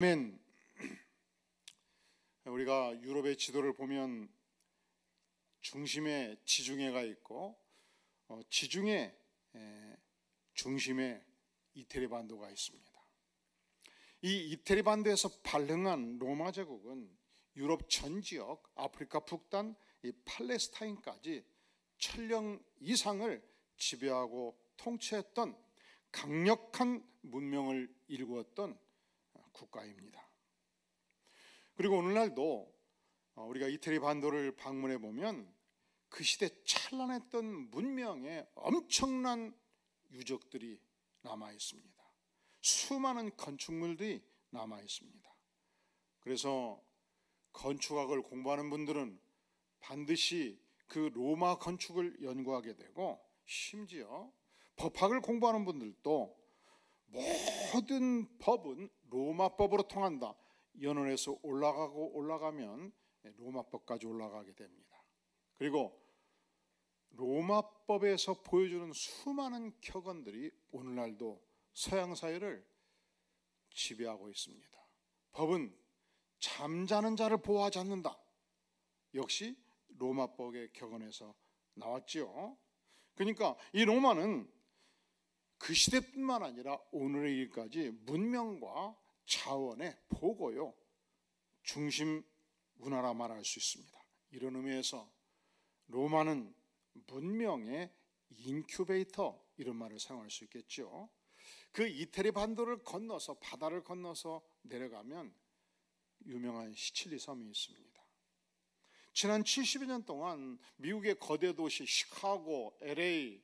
아멘. 우리가 유럽의 지도를 보면 중심에 지중해가 있고 지중해 중심에 이태리 반도가 있습니다. 이 이태리 반도에서 발흥한 로마 제국은 유럽 전 지역, 아프리카 북단, 이 팔레스타인까지 천령 이상을 지배하고 통치했던 강력한 문명을 일구었던 국가입니다. 그리고 오늘날도 우리가 이태리 반도를 방문해 보면 그 시대 찬란했던 문명의 엄청난 유적들이 남아 있습니다. 수많은 건축물들이 남아 있습니다. 그래서 건축학을 공부하는 분들은 반드시 그 로마 건축을 연구하게 되고, 심지어 법학을 공부하는 분들도 모든 법은 로마법으로 통한다, 연원에서 올라가면 로마법까지 올라가게 됩니다. 그리고 로마법에서 보여주는 수많은 격언들이 오늘날도 서양 사회를 지배하고 있습니다. 법은 잠자는 자를 보호하지 않는다, 역시 로마법의 격언에서 나왔지요. 그러니까 이 로마는 그 시대뿐만 아니라 오늘의 일까지 문명과 자원의 보고요 중심 문화라 말할 수 있습니다. 이런 의미에서 로마는 문명의 인큐베이터, 이런 말을 사용할 수 있겠죠. 그 이태리 반도를 건너서, 바다를 건너서 내려가면 유명한 시칠리 섬이 있습니다. 지난 70여 년 동안 미국의 거대 도시 시카고, LA,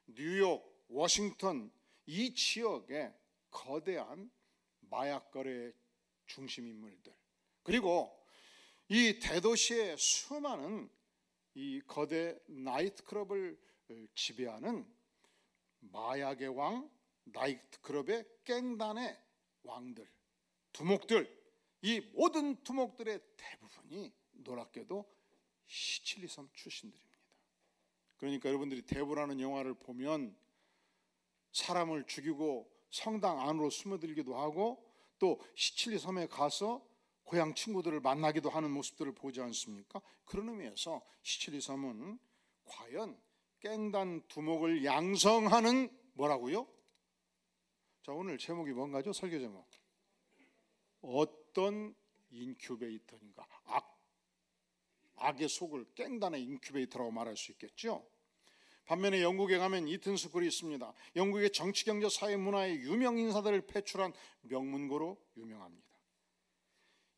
뉴욕, 워싱턴, 이 지역에 거대한 마약 거래의 중심 인물들, 그리고 이 대도시의 수많은 이 거대 나이트클럽을 지배하는 마약의 왕, 나이트클럽의 깽단의 왕들, 두목들, 이 모든 두목들의 대부분이 놀랍게도 시칠리 섬 출신들입니다. 그러니까 여러분들이 대부라는 영화를 보면 사람을 죽이고 성당 안으로 숨어들기도 하고, 또 시칠리 섬에 가서 고향 친구들을 만나기도 하는 모습들을 보지 않습니까? 그런 의미에서 시칠리 섬은 과연 깽단 두목을 양성하는 뭐라고요? 자, 오늘 제목이 뭔가죠? 설교 제목. 어떤 인큐베이터인가? 악의 속을 깽단의 인큐베이터라고 말할 수 있겠죠. 반면에 영국에 가면 이튼 스쿨이 있습니다. 영국의 정치, 경제, 사회, 문화의 유명 인사들을 배출한 명문고로 유명합니다.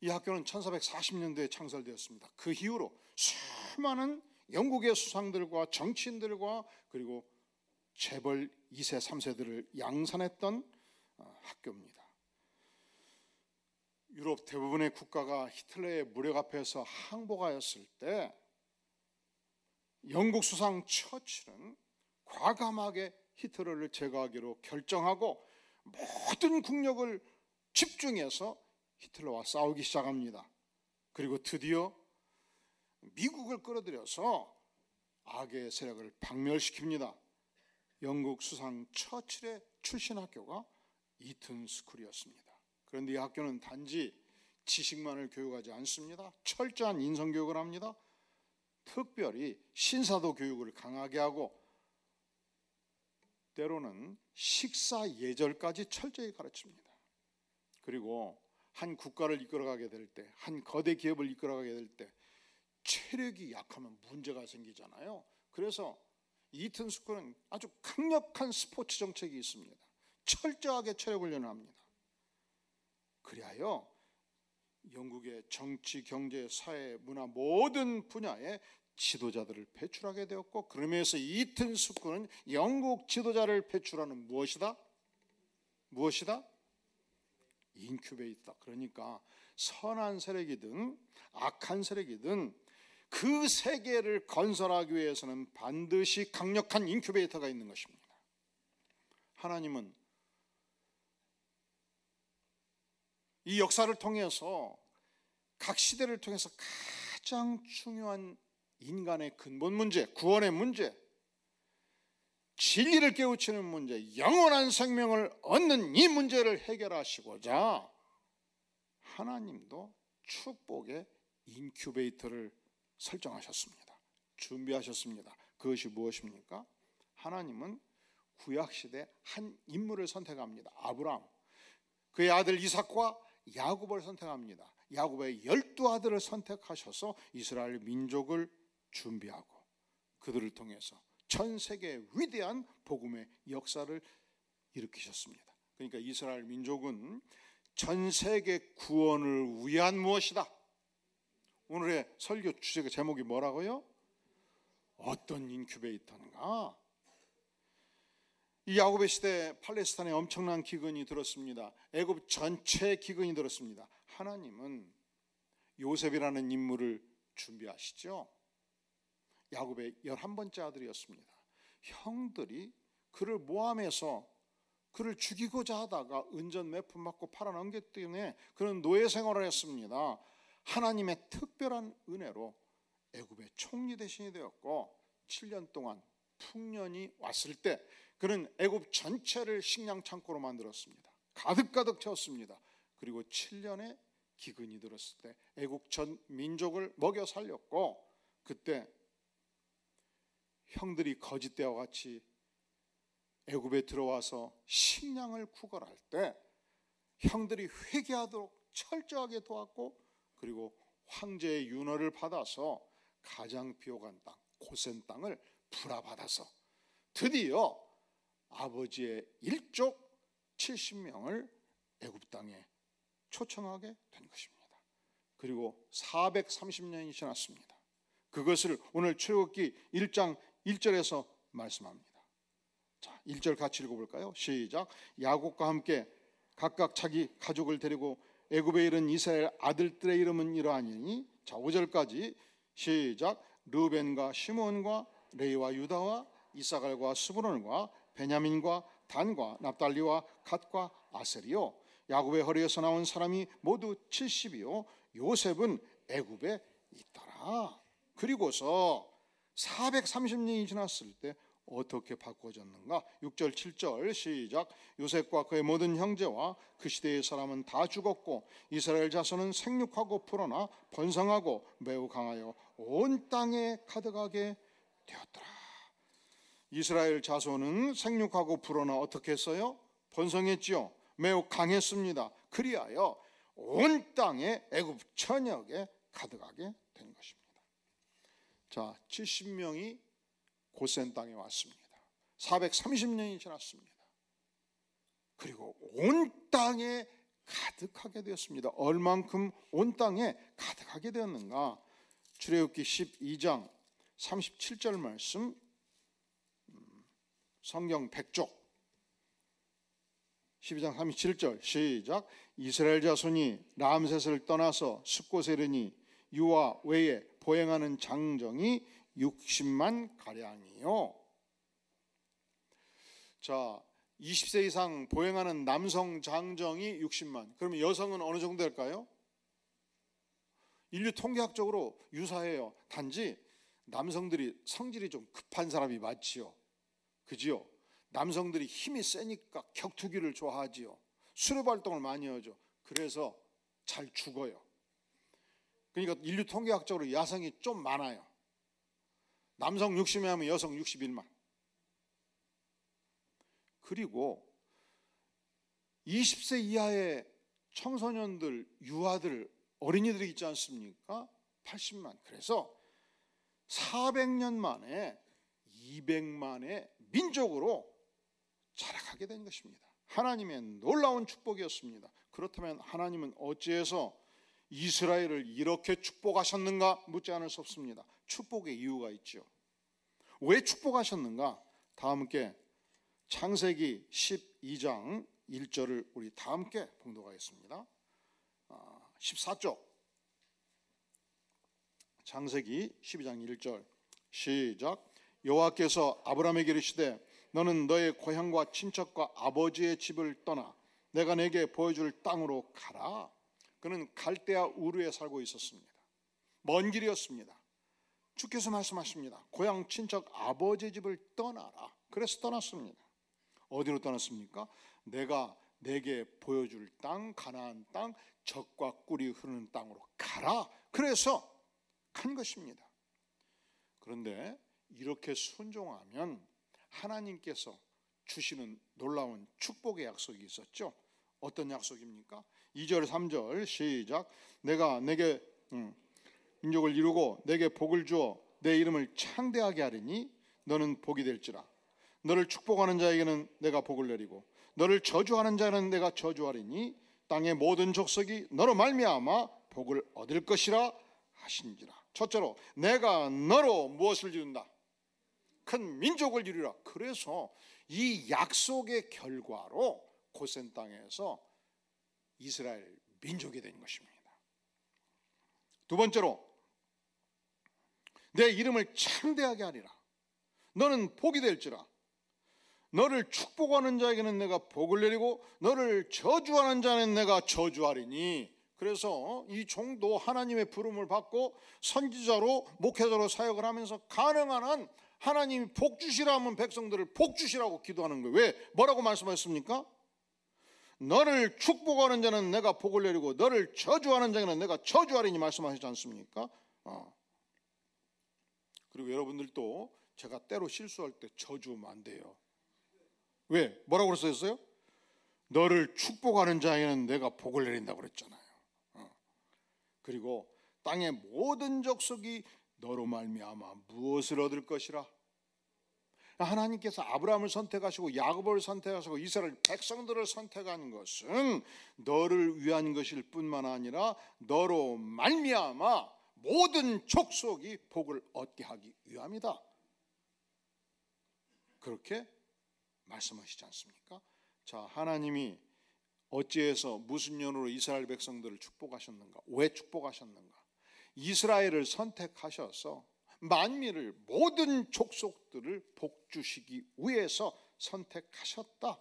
이 학교는 1440년대에 창설되었습니다. 그 이후로 수많은 영국의 수상들과 정치인들과 그리고 재벌 2세, 3세들을 양산했던 학교입니다. 유럽 대부분의 국가가 히틀러의 무력 앞에서 항복하였을 때 영국 수상 처칠은 과감하게 히틀러를 제거하기로 결정하고 모든 국력을 집중해서 히틀러와 싸우기 시작합니다. 그리고 드디어 미국을 끌어들여서 악의 세력을 박멸시킵니다. 영국 수상 처칠의 출신 학교가 이튼 스쿨이었습니다. 그런데 이 학교는 단지 지식만을 교육하지 않습니다. 철저한 인성교육을 합니다. 특별히 신사도 교육을 강하게 하고, 때로는 식사 예절까지 철저히 가르칩니다. 그리고 한 국가를 이끌어가게 될 때, 한 거대 기업을 이끌어가게 될 때 체력이 약하면 문제가 생기잖아요. 그래서 이튼 스쿨은 아주 강력한 스포츠 정책이 있습니다. 철저하게 체력 훈련을 합니다. 그리하여 영국의 정치, 경제, 사회, 문화 모든 분야의 지도자들을 배출하게 되었고, 그러면서 이튼 스쿨은 영국 지도자를 배출하는 무엇이다? 인큐베이터다. 그러니까 선한 세력이든 악한 세력이든 그 세계를 건설하기 위해서는 반드시 강력한 인큐베이터가 있는 것입니다. 하나님은 이 역사를 통해서, 각 시대를 통해서 가장 중요한 인간의 근본 문제, 구원의 문제, 진리를 깨우치는 문제, 영원한 생명을 얻는 이 문제를 해결하시고자 하나님도 축복의 인큐베이터를 설정하셨습니다. 준비하셨습니다. 그것이 무엇입니까? 하나님은 구약시대 한 인물을 선택합니다. 아브라함, 그의 아들 이삭과 야곱을 선택합니다. 야곱의 12아들을 선택하셔서 이스라엘 민족을 준비하고 그들을 통해서 전 세계의 위대한 복음의 역사를 일으키셨습니다. 그러니까 이스라엘 민족은 전 세계 구원을 위한 무엇이다. 오늘의 설교 주제가 제목이 뭐라고요? 어떤 인큐베이터인가? 이 야곱의 시대에 팔레스타인에 엄청난 기근이 들었습니다. 애굽 전체 기근이 들었습니다. 하나님은 요셉이라는 인물을 준비하시죠. 야곱의 11번째 아들이었습니다. 형들이 그를 모함해서 그를 죽이고자 하다가 은전 매품 맞고 팔아넘겼기 때문에 그는 노예 생활을 했습니다. 하나님의 특별한 은혜로 애굽의 총리 대신이 되었고 7년 동안 풍년이 왔을 때 그는 애굽 전체를 식량 창고로 만들었습니다. 가득가득 채웠습니다. 그리고 7년의 기근이 들었을 때 애굽 전 민족을 먹여 살렸고, 그때 형들이 거짓대와 같이 애굽에 들어와서 식량을 구걸할 때 형들이 회개하도록 철저하게 도왔고, 그리고 황제의 윤허를 받아서 가장 비옥한 땅 고센 땅을 불화받아서 드디어 아버지의 일족 70명을 애굽 땅에 초청하게 된 것입니다. 그리고 430년이 지났습니다. 그것을 오늘 출애굽기 1장 1절에서 말씀합니다. 자, 1절 같이 읽어볼까요? 시작. 야곱과 함께 각각 자기 가족을 데리고 애굽에 이른 이스라엘 아들들의 이름은 이러하니, 자 5절까지 시작. 르벤과 시몬과 레위와 유다와 이사갈과 스불론과 베냐민과 단과 납달리와 갓과 아셀이요, 야곱의 허리에서 나온 사람이 모두 70이요 요셉은 애굽에 있더라. 그리고서 430년이 지났을 때 어떻게 바꿔졌는가? 6절 7절 시작. 요셉과 그의 모든 형제와 그 시대의 사람은 다 죽었고 이스라엘 자손은 생육하고 불어나 번성하고 매우 강하여 온 땅에 가득하게 되었더라. 이스라엘 자손은 생육하고 불어나 어떻게 했어요? 번성했지요. 매우 강했습니다. 그리하여 온 땅에 애굽 전역에 가득하게 된 것입니다. 자, 70명이 고센 땅에 왔습니다. 430년이 지났습니다. 그리고 온 땅에 가득하게 되었습니다. 얼만큼 온 땅에 가득하게 되었는가? 출애굽기 12장 37절 말씀, 성경 100쪽 12장 37절 시작. 이스라엘 자손이 람셋을 떠나서 숫곳에 이르니 유아 외에 보행하는 장정이 60만 가량이요. 자, 20세 이상 보행하는 남성 장정이 60만. 그러면 여성은 어느 정도 될까요? 인류 통계학적으로 유사해요. 단지 남성들이 성질이 좀 급한 사람이 많지요. 그지요? 남성들이 힘이 세니까 격투기를 좋아하지요. 수렵 활동을 많이 하죠. 그래서 잘 죽어요. 그러니까 인류 통계학적으로 야성이 좀 많아요. 남성 60명 하면 여성 61만. 그리고 20세 이하의 청소년들, 유아들, 어린이들이 있지 않습니까? 80만. 그래서 400년 만에 200만의 민족으로 자라가게 된 것입니다. 하나님의 놀라운 축복이었습니다. 그렇다면 하나님은 어찌해서 이스라엘을 이렇게 축복하셨는가 묻지 않을 수 없습니다. 축복의 이유가 있죠. 왜 축복하셨는가? 다 함께 창세기 12장 1절을 우리 다 함께 봉독하겠습니다. 14쪽 창세기 12장 1절 시작. 여호와께서 아브라함에게 이르시되 너는 너의 고향과 친척과 아버지의 집을 떠나 내가 내게 보여줄 땅으로 가라. 그는 갈대아 우르에 살고 있었습니다. 먼 길이었습니다. 주께서 말씀하십니다. 고향 친척 아버지의 집을 떠나라. 그래서 떠났습니다. 어디로 떠났습니까? 내가 내게 보여줄 땅, 가나안 땅, 젖과 꿀이 흐르는 땅으로 가라. 그래서 간 것입니다. 그런데 이렇게 순종하면 하나님께서 주시는 놀라운 축복의 약속이 있었죠. 어떤 약속입니까? 2절 3절 시작. 내가 내게 민족을 이루고 내게 복을 주어 내 이름을 창대하게 하리니 너는 복이 될지라. 너를 축복하는 자에게는 내가 복을 내리고 너를 저주하는 자는 내가 저주하리니 땅의 모든 족속이 너로 말미암아 복을 얻을 것이라 하신지라. 첫째로 내가 너로 무엇을 이룬다? 큰 민족을 이루라. 그래서 이 약속의 결과로 고센 땅에서 이스라엘 민족이 된 것입니다. 두 번째로 내 이름을 창대하게 하리라. 너는 복이 될지라. 너를 축복하는 자에게는 내가 복을 내리고 너를 저주하는 자는 내가 저주하리니. 그래서 이 종도 하나님의 부름을 받고 선지자로 목회자로 사역을 하면서 가능한 한 하나님이 복 주시라 하면 백성들을 복 주시라고 기도하는 거예요. 왜? 뭐라고 말씀하셨습니까? 너를 축복하는 자는 내가 복을 내리고 너를 저주하는 자에게는 내가 저주하리니 말씀하시지 않습니까? 그리고 여러분들도 제가 때로 실수할 때 저주하면 안 돼요. 왜? 뭐라고 그랬어요? 너를 축복하는 자에게는 내가 복을 내린다고 그랬잖아요. 그리고 땅의 모든 족속이 너로 말미암아 무엇을 얻을 것이라. 하나님께서 아브라함을 선택하시고 야곱을 선택하시고 이스라엘 백성들을 선택한 것은 너를 위한 것일 뿐만 아니라 너로 말미암아 모든 족속이 복을 얻게 하기 위함이다. 그렇게 말씀하시지 않습니까? 자, 하나님이 어찌해서 무슨 연으로 이스라엘 백성들을 축복하셨는가? 왜 축복하셨는가? 이스라엘을 선택하셔서 만민을 모든 족속들을 복 주시기 위해서 선택하셨다.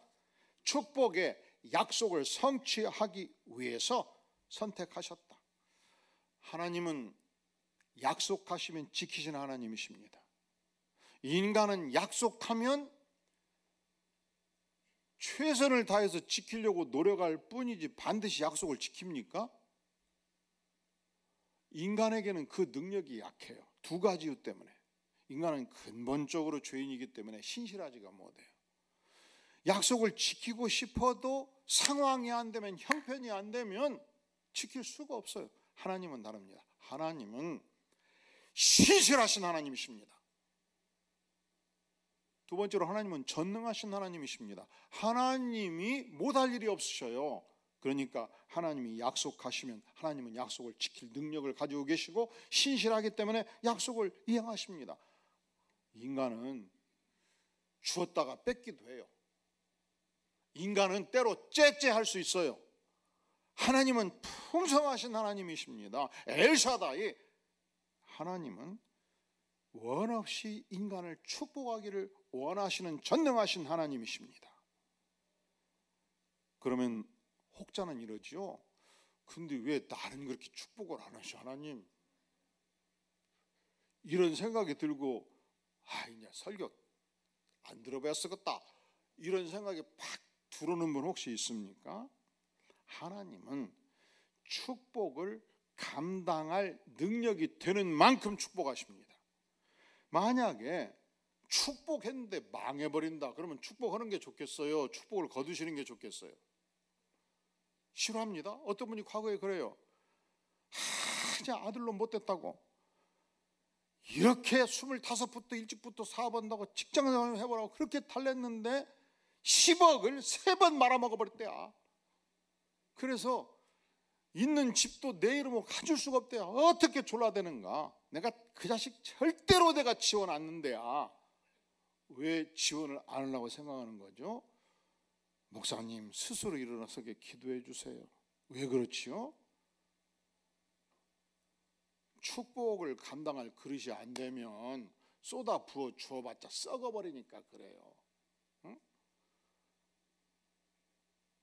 축복의 약속을 성취하기 위해서 선택하셨다. 하나님은 약속하시면 지키시는 하나님이십니다. 인간은 약속하면 최선을 다해서 지키려고 노력할 뿐이지 반드시 약속을 지킵니까? 인간에게는 그 능력이 약해요. 두 가지 이유 때문에. 인간은 근본적으로 죄인이기 때문에 신실하지가 못해요. 약속을 지키고 싶어도 상황이 안 되면, 형편이 안 되면 지킬 수가 없어요. 하나님은 다릅니다. 하나님은 신실하신 하나님이십니다. 두 번째로 하나님은 전능하신 하나님이십니다. 하나님이 못할 일이 없으셔요. 그러니까 하나님이 약속하시면 하나님은 약속을 지킬 능력을 가지고 계시고 신실하기 때문에 약속을 이행하십니다. 인간은 주었다가 뺏기도 해요. 인간은 때로 째째할 수 있어요. 하나님은 풍성하신 하나님이십니다. 엘샤다이. 하나님은 원없이 인간을 축복하기를 원하시는 전능하신 하나님이십니다. 그러면 혹자는 이러지요. 근데 왜 나는 그렇게 축복을 안 하셔 하나님? 이런 생각이 들고 이제 설교 안 들어봐야 쓰겠다 이런 생각이 팍 들어오는 분 혹시 있습니까? 하나님은 축복을 감당할 능력이 되는 만큼 축복하십니다. 만약에 축복했는데 망해버린다 그러면 축복하는 게 좋겠어요? 축복을 거두시는 게 좋겠어요? 싫어합니다. 어떤 분이 과거에 그래요. 이제 아들로 못됐다고 이렇게 25부터 일찍부터 사업한다고 직장생활 해보라고 그렇게 달랬는데 10억을 3번 말아먹어버렸대요. 그래서 있는 집도 내 이름으로 가질 수가 없대요. 어떻게 졸라대는가? 내가 그 자식 절대로 내가 지원 안 는데야. 왜 지원을 안 하려고 생각하는 거죠? 목사님 스스로 일어나서 기도해 주세요. 왜 그렇지요? 축복을 감당할 그릇이 안 되면 쏟아 부어 주어봤자 썩어버리니까 그래요. 응?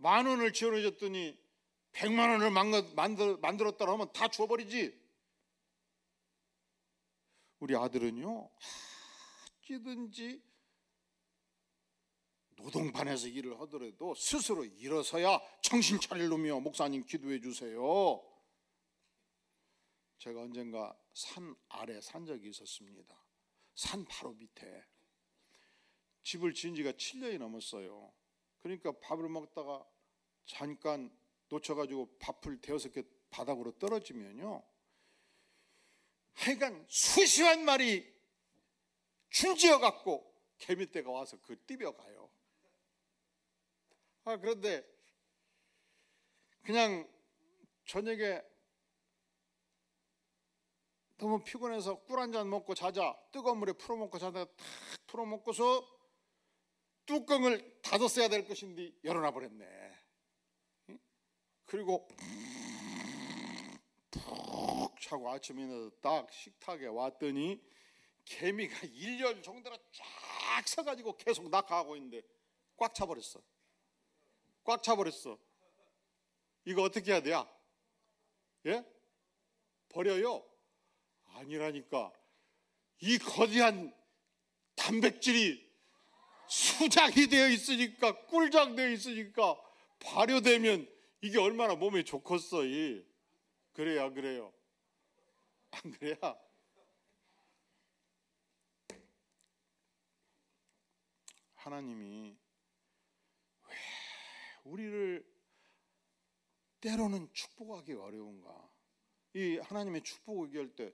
10,000원을 지원해 줬더니 100만 원을 만들었다 하면 다 주어버리지. 우리 아들은요 어찌든지 노동판에서 일을 하더라도 스스로 일어서야 정신 차릴 놈이요. 목사님 기도해 주세요. 제가 언젠가 산 아래 산 적이 있었습니다. 산 바로 밑에 집을 지은 지가 7년이 넘었어요. 그러니까 밥을 먹다가 잠깐 놓쳐가지고 밥을 대여섯 개 바닥으로 떨어지면요, 하여간 수십만 마리 줄지어 갖고 개미떼가 와서 그 띠벼가요. 그런데 그냥 저녁에 너무 피곤해서 꿀 한 잔 먹고 자자, 뜨거운 물에 풀어먹고 자다가 탁 풀어먹고서 뚜껑을 닫았어야 될 것인데 열어놔 버렸네. 그리고 푹 자고 아침에 딱 식탁에 왔더니 개미가 1년 정도로 쫙 서가지고 계속 낙하하고 있는데 꽉 차버렸어. 꽉 차버렸어. 이거 어떻게 해야 돼요? 예? 버려요? 아니라니까. 이 거대한 단백질이 수장이 되어 있으니까, 꿀장 되어 있으니까 발효되면 이게 얼마나 몸에 좋겠어. 그래야 안 그래요? 안 그래야? 하나님이 왜 우리를 때로는 축복하기 어려운가? 이 하나님의 축복 얘기할 때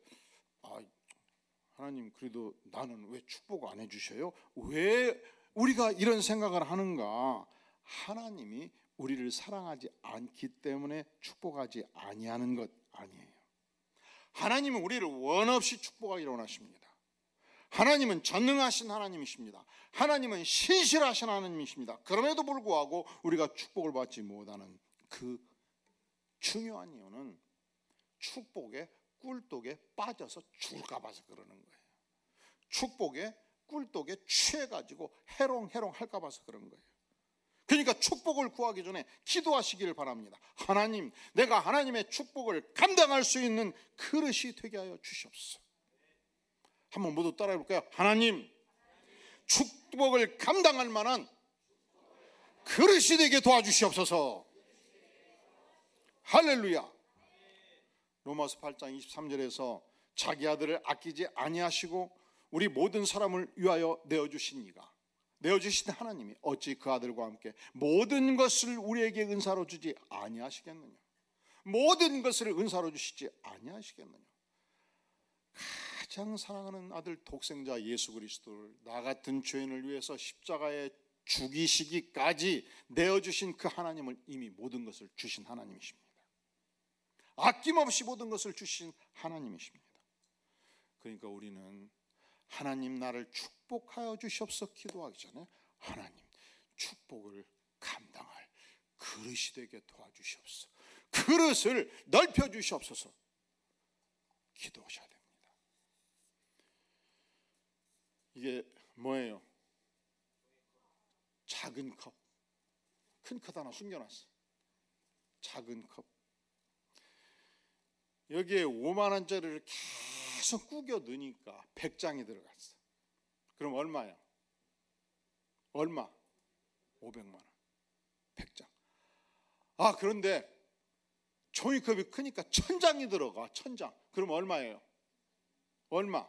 하나님 그래도 나는 왜 축복 안 해주셔요? 왜 우리가 이런 생각을 하는가? 하나님이 우리를 사랑하지 않기 때문에 축복하지 아니하는 것 아니에요. 하나님은 우리를 원없이 축복하기를 원하십니다. 하나님은 전능하신 하나님이십니다. 하나님은 신실하신 하나님이십니다. 그럼에도 불구하고 우리가 축복을 받지 못하는 그 중요한 이유는 축복의 꿀독에 빠져서 죽을까 봐서 그러는 거예요. 축복의 꿀독에 취해가지고 해롱해롱 할까 봐서 그런 거예요. 그러니까 축복을 구하기 전에 기도하시기를 바랍니다. 하나님, 내가 하나님의 축복을 감당할 수 있는 그릇이 되게 하여 주시옵소서. 한번 모두 따라해 볼까요? 하나님, 축복을 감당할 만한 그릇이 되게 도와주시옵소서. 할렐루야. 로마서 8장 23절에서 자기 아들을 아끼지 아니하시고 우리 모든 사람을 위하여 내어주신 이가, 내어주신 하나님이 어찌 그 아들과 함께 모든 것을 우리에게 은사로 주지 아니하시겠느냐? 모든 것을 은사로 주시지 아니하시겠느냐? 가장 사랑하는 아들 독생자 예수 그리스도를 나 같은 죄인을 위해서 십자가에 죽이시기까지 내어주신 그 하나님을 이미 모든 것을 주신 하나님이십니다. 아낌없이 모든 것을 주신 하나님이십니다. 그러니까 우리는 하나님 나를 축복하여 주시옵소서 기도하기 전에 하나님 축복을 감당할 그릇이 되게 도와주시옵소서, 그릇을 넓혀 주시옵소서 기도하셔야 됩니다. 이게 뭐예요? 작은 컵, 큰 컵 하나 숨겨놨어. 작은 컵. 여기에 5만 원짜리를 계속 구겨 넣으니까 100장이 들어갔어. 그럼 얼마야? 얼마? 500만 원. 100장. 그런데 종이컵이 크니까 1000장이 들어가. 1000장. 그럼 얼마예요? 얼마?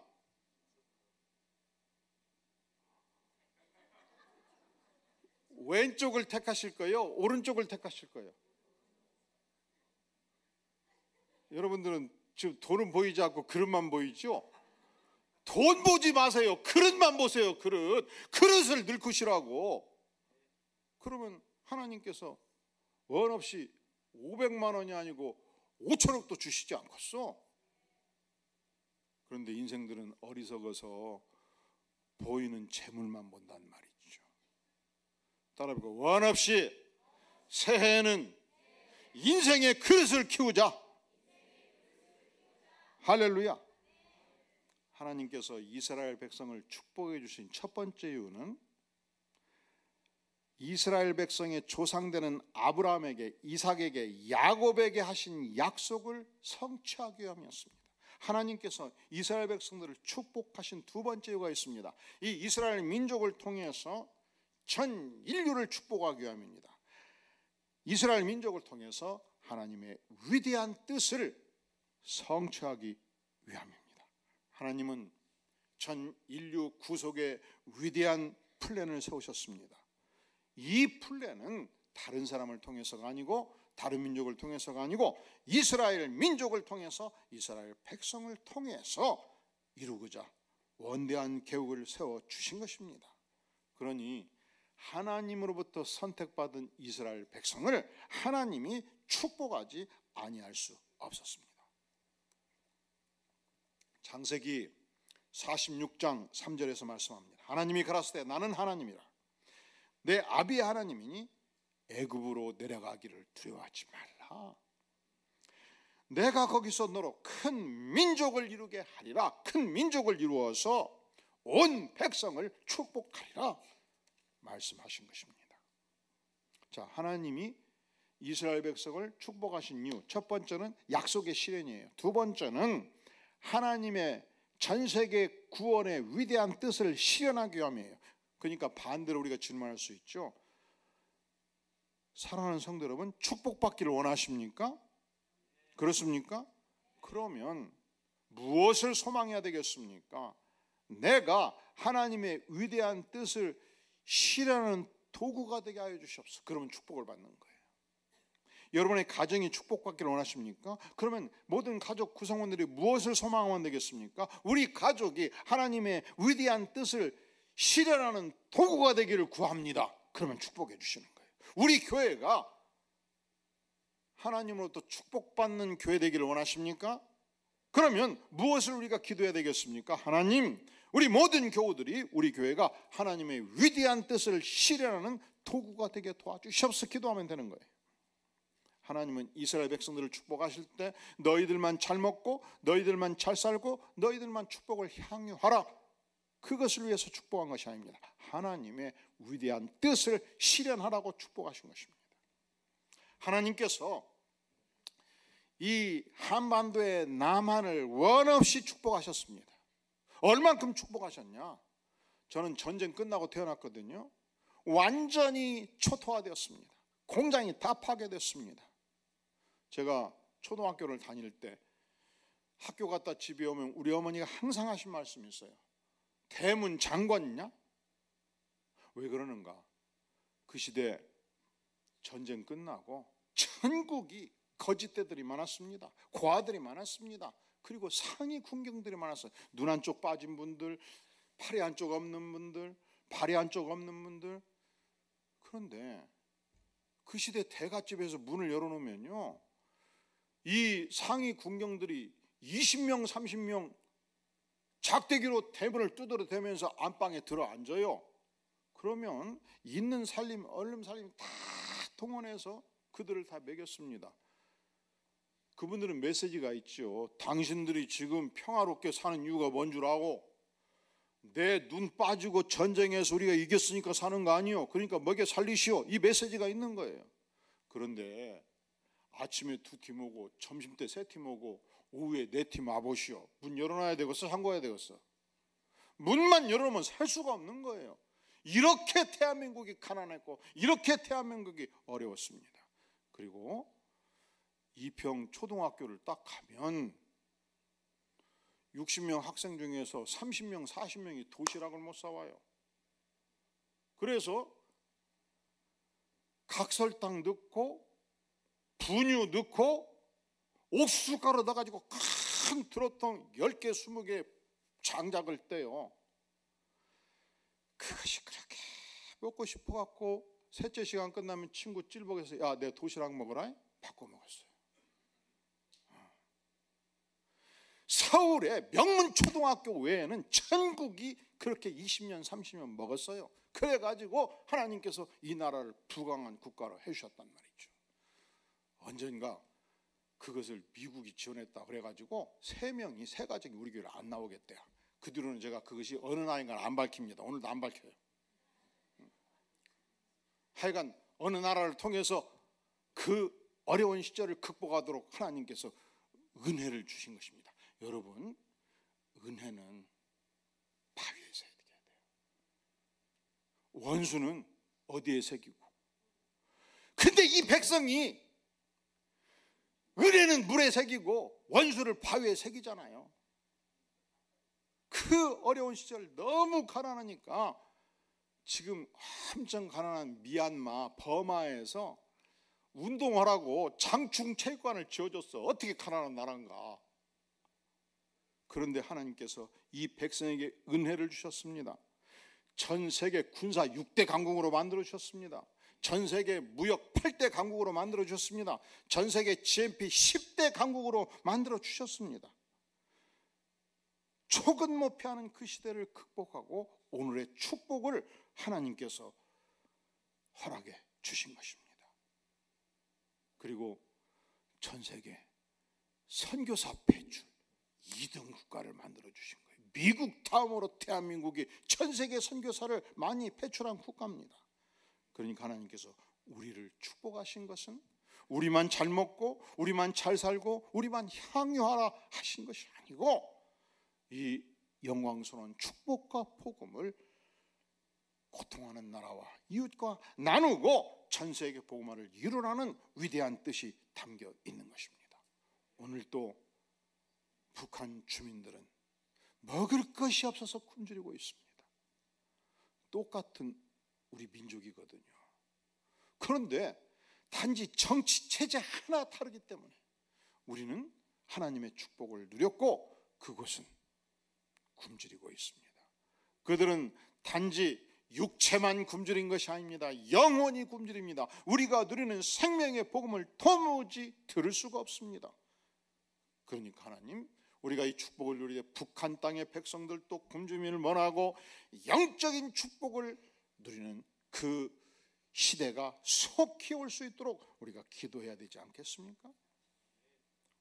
왼쪽을 택하실 거예요? 오른쪽을 택하실 거예요? 여러분들은 지금 돈은 보이지 않고 그릇만 보이죠? 돈 보지 마세요. 그릇만 보세요. 그릇을 늙으시라고. 그러면 하나님께서 원 없이 500만 원이 아니고 5천억도 주시지 않겠어? 그런데 인생들은 어리석어서 보이는 재물만 본단 말이죠. 따라해볼까요? 원 없이 새해에는 인생의 그릇을 키우자. 할렐루야. 하나님께서 이스라엘 백성을 축복해 주신 첫 번째 이유는 이스라엘 백성의 조상되는 아브라함에게, 이삭에게, 야곱에게 하신 약속을 성취하기 위함이었습니다. 하나님께서 이스라엘 백성들을 축복하신 두 번째 이유가 있습니다. 이 이스라엘 민족을 통해서 전 인류를 축복하기 위함입니다. 이스라엘 민족을 통해서 하나님의 위대한 뜻을 성취하기 위함입니다. 하나님은 전 인류 구속의 위대한 플랜을 세우셨습니다. 이 플랜은 다른 사람을 통해서가 아니고 다른 민족을 통해서가 아니고 이스라엘 민족을 통해서 이스라엘 백성을 통해서 이루고자 원대한 계획을 세워주신 것입니다. 그러니 하나님으로부터 선택받은 이스라엘 백성을 하나님이 축복하지 아니할 수 없었습니다. 창세기 46장 3절에서 말씀합니다. 하나님이 가라사대 나는 하나님이라 내 아비의 하나님이니 애굽으로 내려가기를 두려워하지 말라. 내가 거기서 너로 큰 민족을 이루게 하리라. 큰 민족을 이루어서 온 백성을 축복하리라 말씀하신 것입니다. 자, 하나님이 이스라엘 백성을 축복하신 이유, 첫 번째는 약속의 실현이에요. 두 번째는 하나님의 전 세계 구원의 위대한 뜻을 실현하기 위함이에요. 그러니까 반대로 우리가 질문할 수 있죠. 사랑하는 성도 여러분, 축복받기를 원하십니까? 그렇습니까? 그러면 무엇을 소망해야 되겠습니까? 내가 하나님의 위대한 뜻을 실현하는 도구가 되게 하여 주시옵소서. 그러면 축복을 받는 거예요. 여러분의 가정이 축복받기를 원하십니까? 그러면 모든 가족 구성원들이 무엇을 소망하면 되겠습니까? 우리 가족이 하나님의 위대한 뜻을 실현하는 도구가 되기를 구합니다. 그러면 축복해 주시는 거예요. 우리 교회가 하나님으로부터 축복받는 교회 되기를 원하십니까? 그러면 무엇을 우리가 기도해야 되겠습니까? 하나님, 우리 모든 교우들이 우리 교회가 하나님의 위대한 뜻을 실현하는 도구가 되게 도와주시옵소서 기도하면 되는 거예요. 하나님은 이스라엘 백성들을 축복하실 때 너희들만 잘 먹고 너희들만 잘 살고 너희들만 축복을 향유하라, 그것을 위해서 축복한 것이 아닙니다. 하나님의 위대한 뜻을 실현하라고 축복하신 것입니다. 하나님께서 이 한반도의 남한을 원없이 축복하셨습니다. 얼만큼 축복하셨냐? 저는 전쟁 끝나고 태어났거든요. 완전히 초토화되었습니다. 공장이 다 파괴됐습니다. 제가 초등학교를 다닐 때 학교 갔다 집에 오면 우리 어머니가 항상 하신 말씀이 있어요. 대문 잠궜냐? 왜 그러는가? 그 시대 전쟁 끝나고 천국이 거짓대들이 많았습니다. 고아들이 많았습니다. 그리고 상위 군경들이 많았어요. 눈 한쪽 빠진 분들, 팔이 한쪽 없는 분들, 발이 한쪽 없는 분들. 그런데 그 시대 대갓집에서 문을 열어놓으면요, 이 상위 군경들이 20명 30명 작대기로 대문을 두드려대면서 안방에 들어앉아요. 그러면 있는 살림 얼른 살림 다 동원해서 그들을 다 먹였습니다. 그분들은 메시지가 있죠. 당신들이 지금 평화롭게 사는 이유가 뭔 줄 아고? 내 눈 빠지고 전쟁에서 우리가 이겼으니까 사는 거 아니요. 그러니까 먹여 살리시오. 이 메시지가 있는 거예요. 그런데 아침에 2팀 오고 점심때 3팀 오고 오후에 4팀 와보시오. 문 열어놔야 되겠어? 잠궈야 되겠어? 문만 열어놓으면 살 수가 없는 거예요. 이렇게 대한민국이 가난했고 이렇게 대한민국이 어려웠습니다. 그리고 이평 초등학교를 딱 가면 60명 학생 중에서 30명 40명이 도시락을 못 사와요. 그래서 각설탕 넣고 분유 넣고 옥수수 가루 넣어가지고 큰 트로통 10개 20개 장작을 떼요. 그것이 그렇게 먹고 싶어갖고 셋째 시간 끝나면 친구 찔벅해서 야, 내 도시락 먹어라 바꿔 먹었어요. 서울의 명문초등학교 외에는 천국이 그렇게 20년 30년 먹었어요. 그래가지고 하나님께서 이 나라를 부강한 국가로 해주셨단 말이죠. 언젠가 그것을 미국이 지원했다 그래가지고 3명이 3가족이 우리 교회를 안 나오겠대요. 그 뒤로는 제가 그것이 어느 나라인가 안 밝힙니다. 오늘도 안 밝혀요. 하여간 어느 나라를 통해서 그 어려운 시절을 극복하도록 하나님께서 은혜를 주신 것입니다. 여러분, 은혜는 바위에서 해야 돼요. 원수는 어디에 새기고. 근데 이 백성이 은혜는 물에 새기고 원수를 바위에 새기잖아요. 그 어려운 시절 너무 가난하니까 지금 엄청 가난한 미얀마, 버마에서 운동하라고 장충 체육관을 지어줬어. 어떻게 가난한 나라인가. 그런데 하나님께서 이 백성에게 은혜를 주셨습니다. 전 세계 군사 6대 강국으로 만들어 주셨습니다. 전 세계 무역 8대 강국으로 만들어 주셨습니다. 전 세계 GNP 10대 강국으로 만들어 주셨습니다. 촉은 못 피하는 그 시대를 극복하고 오늘의 축복을 하나님께서 허락해 주신 것입니다. 그리고 전 세계 선교사 배출 2등 국가를 만들어 주신 거예요. 미국 다음으로 대한민국이 전 세계 선교사를 많이 배출한 국가입니다. 그러니까 하나님께서 우리를 축복하신 것은 우리만 잘 먹고 우리만 잘 살고 우리만 향유하라 하신 것이 아니고 이 영광스러운 축복과 복음을 고통하는 나라와 이웃과 나누고 전 세계 복음화를 이루라는 위대한 뜻이 담겨 있는 것입니다. 오늘도 북한 주민들은 먹을 것이 없어서 굶주리고 있습니다. 똑같은 우리 민족이거든요. 그런데 단지 정치 체제 하나 다르기 때문에 우리는 하나님의 축복을 누렸고 그곳은 굶주리고 있습니다. 그들은 단지 육체만 굶주린 것이 아닙니다. 영혼이 굶주립니다. 우리가 누리는 생명의 복음을 도무지 들을 수가 없습니다. 그러니까 하나님, 우리가 이 축복을 누리되 북한 땅의 백성들도 굶주림을 면하고 영적인 축복을 누리는 그 시대가 속히 올 수 있도록 우리가 기도해야 되지 않겠습니까?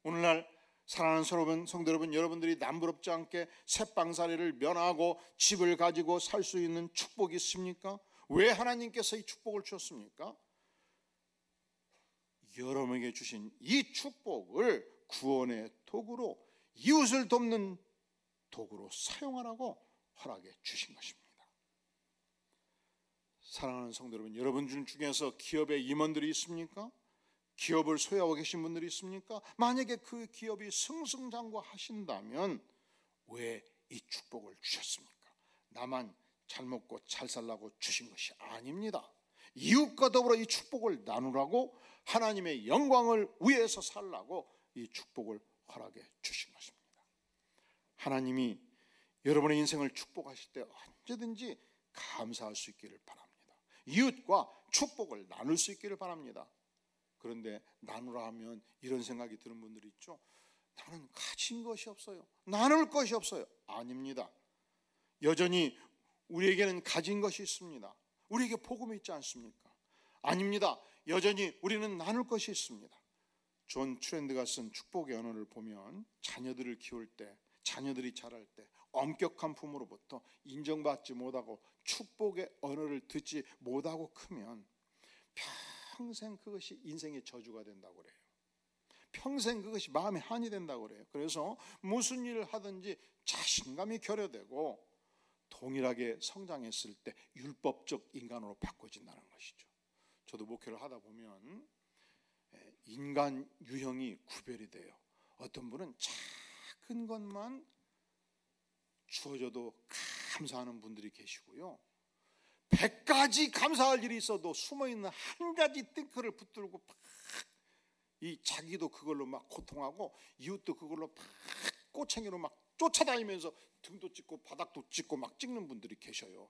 오늘날 사랑하는 성도 여러분, 여러분들이 남부럽지 않게 새빵살이를 면하고 집을 가지고 살 수 있는 축복이 있습니까? 왜 하나님께서 이 축복을 주셨습니까? 여러분에게 주신 이 축복을 구원의 도구로, 이웃을 돕는 도구로 사용하라고 허락해 주신 것입니다. 사랑하는 성도 여러분, 여러분 중에서 기업의 임원들이 있습니까? 기업을 소유하고 계신 분들이 있습니까? 만약에 그 기업이 승승장구하신다면 왜 이 축복을 주셨습니까? 나만 잘 먹고 잘 살라고 주신 것이 아닙니다. 이웃과 더불어 이 축복을 나누라고, 하나님의 영광을 위해서 살라고 이 축복을 허락해 주신 것입니다. 하나님이 여러분의 인생을 축복하실 때 언제든지 감사할 수 있기를 바랍니다. 이웃과 축복을 나눌 수 있기를 바랍니다. 그런데 나누라 하면 이런 생각이 드는 분들이 있죠. 나는 가진 것이 없어요. 나눌 것이 없어요. 아닙니다. 여전히 우리에게는 가진 것이 있습니다. 우리에게 복음이 있지 않습니까? 아닙니다. 여전히 우리는 나눌 것이 있습니다. 존 트렌드가 쓴 축복의 언어를 보면 자녀들을 키울 때, 자녀들이 자랄 때 엄격한 부모로부터 인정받지 못하고 축복의 언어를 듣지 못하고 크면 평생 그것이 인생의 저주가 된다고 그래요. 평생 그것이 마음에 한이 된다고 그래요. 그래서 무슨 일을 하든지 자신감이 결여되고 동일하게 성장했을 때 율법적 인간으로 바꿔진다는 것이죠. 저도 목회를 하다 보면 인간 유형이 구별이 돼요. 어떤 분은 작은 것만 주어져도 감사하는 분들이 계시고요, 100가지 감사할 일이 있어도 숨어있는 한 가지 띵크를 붙들고 막 이 자기도 그걸로 막 고통하고 이웃도 그걸로 막 꼬챙이로 막 쫓아다니면서 등도 찍고 바닥도 찍고 막 찍는 분들이 계셔요.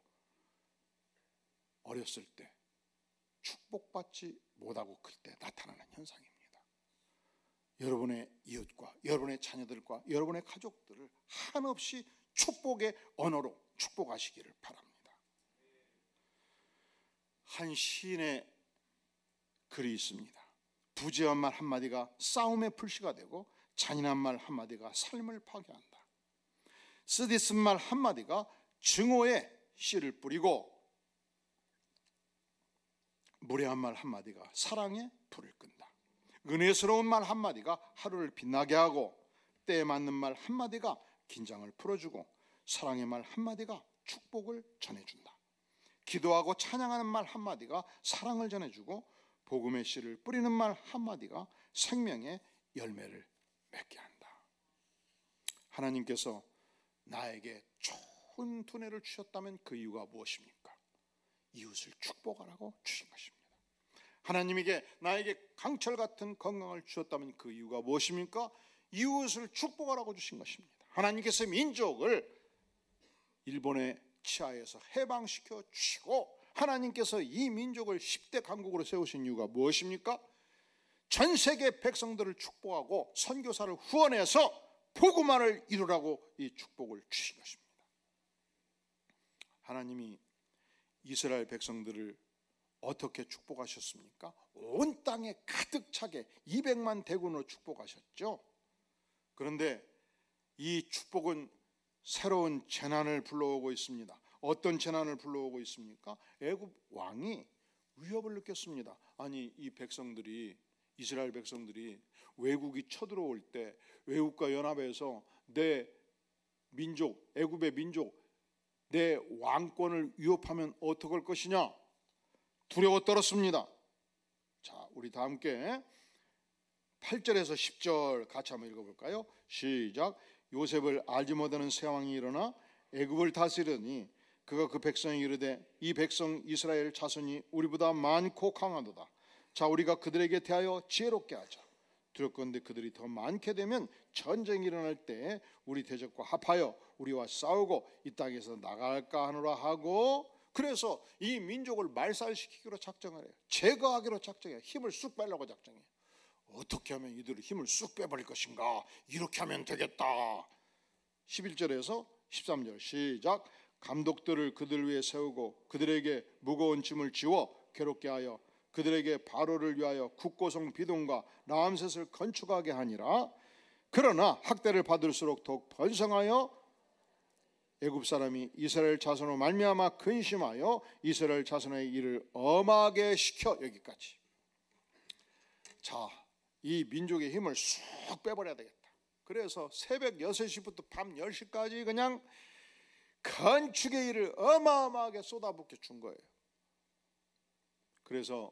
어렸을 때 축복받지 못하고 클 때 나타나는 현상입니다. 여러분의 이웃과 여러분의 자녀들과 여러분의 가족들을 한없이 축복의 언어로 축복하시기를 바랍니다. 한 시인의 글이 있습니다. 부지한 말 한마디가 싸움의 풀시가 되고 잔인한 말 한마디가 삶을 파괴한다. 쓰디쓴 말 한마디가 증오의 씨를 뿌리고 무례한 말 한마디가 사랑의 불을 끈다. 은혜스러운 말 한마디가 하루를 빛나게 하고 때에 맞는 말 한마디가 긴장을 풀어주고 사랑의 말 한마디가 축복을 전해준다. 기도하고 찬양하는 말 한마디가 사랑을 전해주고 복음의 씨를 뿌리는 말 한마디가 생명의 열매를 맺게 한다. 하나님께서 나에게 좋은 두뇌를 주셨다면 그 이유가 무엇입니까? 이웃을 축복하라고 주신 것입니다. 하나님에게 나에게 강철 같은 건강을 주셨다면 그 이유가 무엇입니까? 이웃을 축복하라고 주신 것입니다. 하나님께서 민족을 일본의 치하에서 해방시켜 주시고 하나님께서 이 민족을 10대 강국으로 세우신 이유가 무엇입니까? 전 세계 백성들을 축복하고 선교사를 후원해서 복음화를 이루라고 이 축복을 주신 것입니다. 하나님이 이스라엘 백성들을 어떻게 축복하셨습니까? 온 땅에 가득 차게 200만 대군으로 축복하셨죠. 그런데 이 축복은 새로운 재난을 불러오고 있습니다. 어떤 재난을 불러오고 있습니까? 애굽 왕이 위협을 느꼈습니다. 아니, 이 백성들이, 이스라엘 백성들이 외국이 쳐들어올 때 외국과 연합해서 내 민족, 애굽의 민족, 내 왕권을 위협하면 어떡할 것이냐? 두려워 떨었습니다. 자, 우리 다 함께 8절에서 10절 같이 한번 읽어볼까요? 시작. 요셉을 알지 못하는 새 왕이 일어나 애굽을 다스리더니 그가 그 백성에게 이르되 이 백성 이스라엘 자손이 우리보다 많고 강하도다. 자, 우리가 그들에게 대하여 지혜롭게 하자. 두렵건대 그들이 더 많게 되면 전쟁이 일어날 때 우리 대적과 합하여 우리와 싸우고 이 땅에서 나갈까 하노라 하고, 그래서 이 민족을 말살시키기로 작정을 해요. 제거하기로 작정해요. 힘을 쑥 빼려고 작정해요. 어떻게 하면 이들을 힘을 쑥 빼버릴 것인가? 이렇게 하면 되겠다. 11절에서 13절 시작. 감독들을 그들 위에 세우고 그들에게 무거운 짐을 지워 괴롭게 하여 그들에게 바로를 위하여 국고성 비동과 라암셋을 건축하게 하니라. 그러나 학대를 받을수록 더욱 번성하여 애굽 사람이 이스라엘 자손으로 말미암아 근심하여 이스라엘 자손의 일을 엄하게 시켜. 여기까지. 자, 이 민족의 힘을 쑥 빼버려야 되겠다. 그래서 새벽 6시부터 밤 10시까지 그냥 건축의 일을 어마어마하게 쏟아붓게 준 거예요. 그래서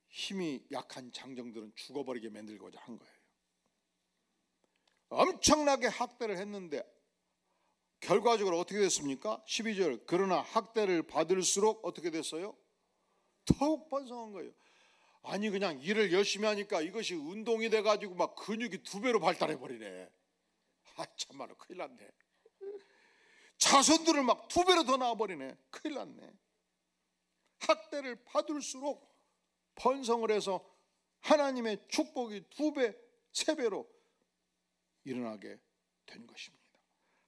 힘이 약한 장정들은 죽어버리게 만들고자 한 거예요. 엄청나게 학대를 했는데 결과적으로 어떻게 됐습니까? 12절. 그러나 학대를 받을수록 어떻게 됐어요? 더욱 번성한 거예요. 아니, 그냥 일을 열심히 하니까 이것이 운동이 돼가지고 막 근육이 2배로 발달해버리네. 아, 참말로 큰일 났네. 자손들을 막 2배로 더 낳아버리네. 큰일 났네. 학대를 받을수록 번성을 해서 하나님의 축복이 2배, 3배로 일어나게 된 것입니다.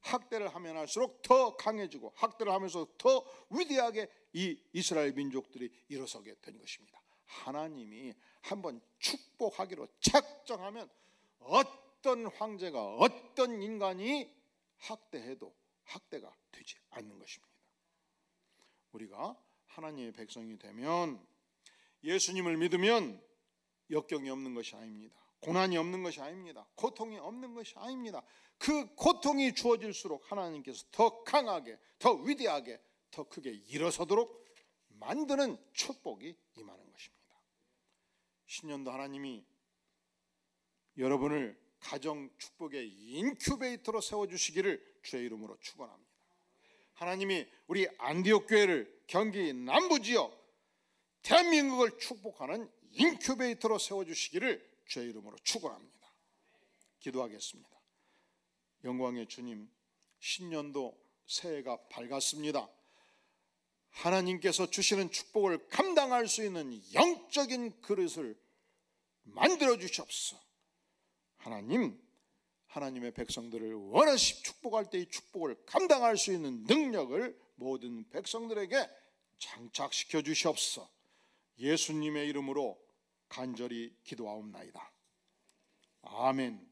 학대를 하면 할수록 더 강해지고 학대를 하면서 더 위대하게 이 이스라엘 민족들이 일어서게 된 것입니다. 하나님이 한번 축복하기로 작정하면 어떤 황제가 어떤 인간이 학대해도 학대가 되지 않는 것입니다. 우리가 하나님의 백성이 되면, 예수님을 믿으면 역경이 없는 것이 아닙니다. 고난이 없는 것이 아닙니다. 고통이 없는 것이 아닙니다. 그 고통이 주어질수록 하나님께서 더 강하게, 더 위대하게, 더 크게 일어서도록 만드는 축복이 임하는 것입니다. 신년도 하나님이 여러분을 가정 축복의 인큐베이터로 세워주시기를 주의 이름으로 축원합니다. 하나님이 우리 안디옥 교회를 경기 남부지역 대한민국을 축복하는 인큐베이터로 세워주시기를 주의 이름으로 축원합니다. 기도하겠습니다. 영광의 주님, 신년도 새해가 밝았습니다. 하나님께서 주시는 축복을 감당할 수 있는 영적인 그릇을 만들어 주시옵소서. 하나님, 하나님의 백성들을 원하시 축복할 때 이 축복을 감당할 수 있는 능력을 모든 백성들에게 장착시켜 주시옵소서. 예수님의 이름으로 간절히 기도하옵나이다. 아멘.